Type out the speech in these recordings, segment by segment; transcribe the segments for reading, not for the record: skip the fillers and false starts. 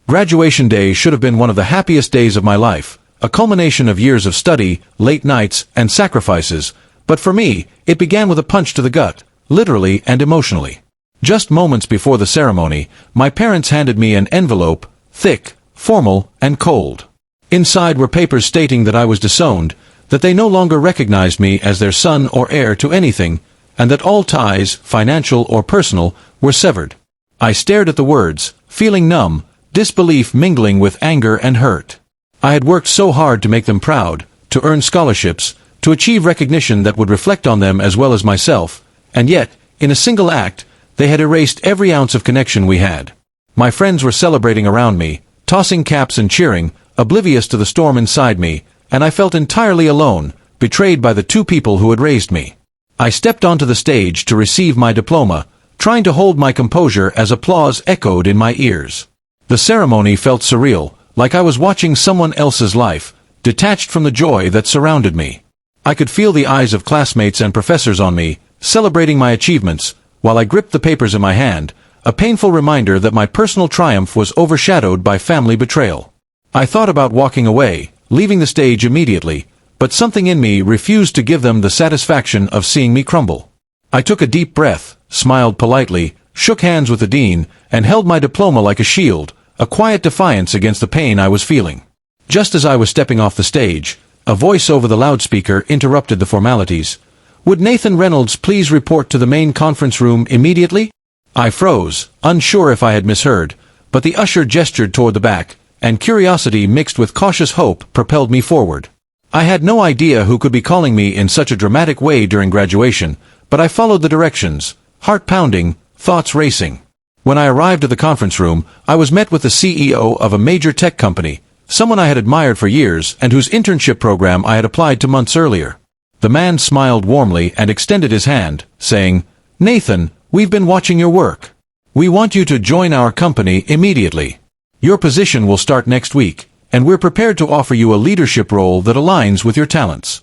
Graduation day should have been one of the happiest days of my life, a culmination of years of study, late nights, and sacrifices, but for me, it began with a punch to the gut, literally and emotionally. Just moments before the ceremony, my parents handed me an envelope, thick, formal, and cold. Inside were papers stating that I was disowned, that they no longer recognized me as their son or heir to anything, and that all ties, financial or personal, were severed. I stared at the words, feeling numb, disbelief mingling with anger and hurt. I had worked so hard to make them proud, to earn scholarships, to achieve recognition that would reflect on them as well as myself, and yet, in a single act, they had erased every ounce of connection we had. My friends were celebrating around me, tossing caps and cheering, oblivious to the storm inside me, and I felt entirely alone, betrayed by the two people who had raised me. I stepped onto the stage to receive my diploma, trying to hold my composure as applause echoed in my ears. The ceremony felt surreal, like I was watching someone else's life, detached from the joy that surrounded me. I could feel the eyes of classmates and professors on me, celebrating my achievements, while I gripped the papers in my hand, a painful reminder that my personal triumph was overshadowed by family betrayal. I thought about walking away, leaving the stage immediately, but something in me refused to give them the satisfaction of seeing me crumble. I took a deep breath, smiled politely, shook hands with the dean, and held my diploma like a shield, a quiet defiance against the pain I was feeling. Just as I was stepping off the stage, a voice over the loudspeaker interrupted the formalities. "Would Nathan Reynolds please report to the main conference room immediately?" I froze, unsure if I had misheard, but the usher gestured toward the back, and curiosity mixed with cautious hope propelled me forward. I had no idea who could be calling me in such a dramatic way during graduation, but I followed the directions, heart pounding, thoughts racing. When I arrived at the conference room, I was met with the CEO of a major tech company, someone I had admired for years and whose internship program I had applied to months earlier. The man smiled warmly and extended his hand, saying, "Nathan, we've been watching your work. We want you to join our company immediately. Your position will start next week, and we're prepared to offer you a leadership role that aligns with your talents."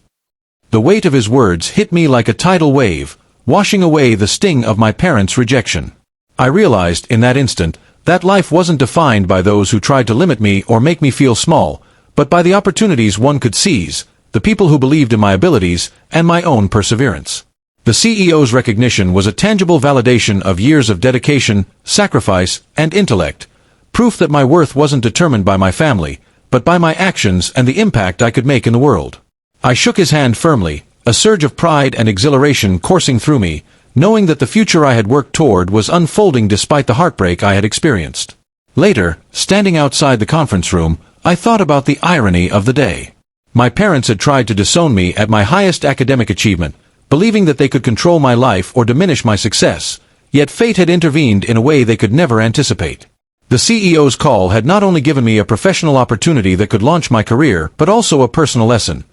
The weight of his words hit me like a tidal wave, washing away the sting of my parents' rejection. I realized, in that instant, that life wasn't defined by those who tried to limit me or make me feel small, but by the opportunities one could seize, the people who believed in my abilities, and my own perseverance. The CEO's recognition was a tangible validation of years of dedication, sacrifice, and intellect, proof that my worth wasn't determined by my family, but by my actions and the impact I could make in the world. I shook his hand firmly, a surge of pride and exhilaration coursing through me, knowing that the future I had worked toward was unfolding despite the heartbreak I had experienced. Later, standing outside the conference room, I thought about the irony of the day. My parents had tried to disown me at my highest academic achievement, believing that they could control my life or diminish my success, yet fate had intervened in a way they could never anticipate. The CEO's call had not only given me a professional opportunity that could launch my career, but also a personal lesson.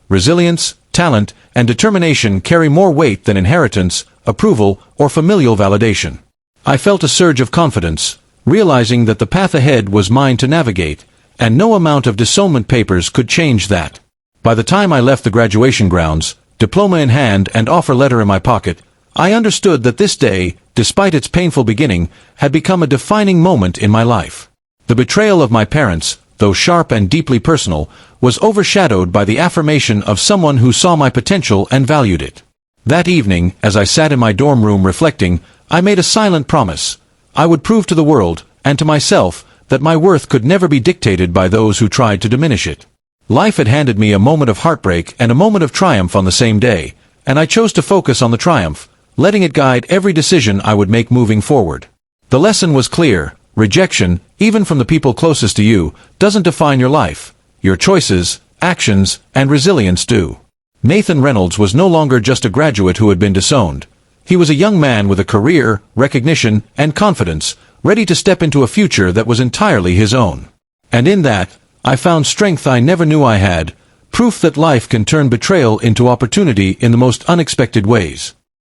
Resilience, talent, and determination carry more weight than inheritance, approval, or familial validation. I felt a surge of confidence, realizing that the path ahead was mine to navigate, and no amount of disownment papers could change that. By the time I left the graduation grounds, diploma in hand and offer letter in my pocket, I understood that this day, despite its painful beginning, had become a defining moment in my life. The betrayal of my parents, though sharp and deeply personal, was overshadowed by the affirmation of someone who saw my potential and valued it. That evening, as I sat in my dorm room reflecting, I made a silent promise. I would prove to the world, and to myself, that my worth could never be dictated by those who tried to diminish it. Life had handed me a moment of heartbreak and a moment of triumph on the same day, and I chose to focus on the triumph, letting it guide every decision I would make moving forward. The lesson was clear: rejection, even from the people closest to you, doesn't define your life. Your choices, actions, and resilience do. Nathan Reynolds was no longer just a graduate who had been disowned. He was a young man with a career, recognition, and confidence, ready to step into a future that was entirely his own. And in that, I found strength I never knew I had, proof that life can turn betrayal into opportunity in the most unexpected ways.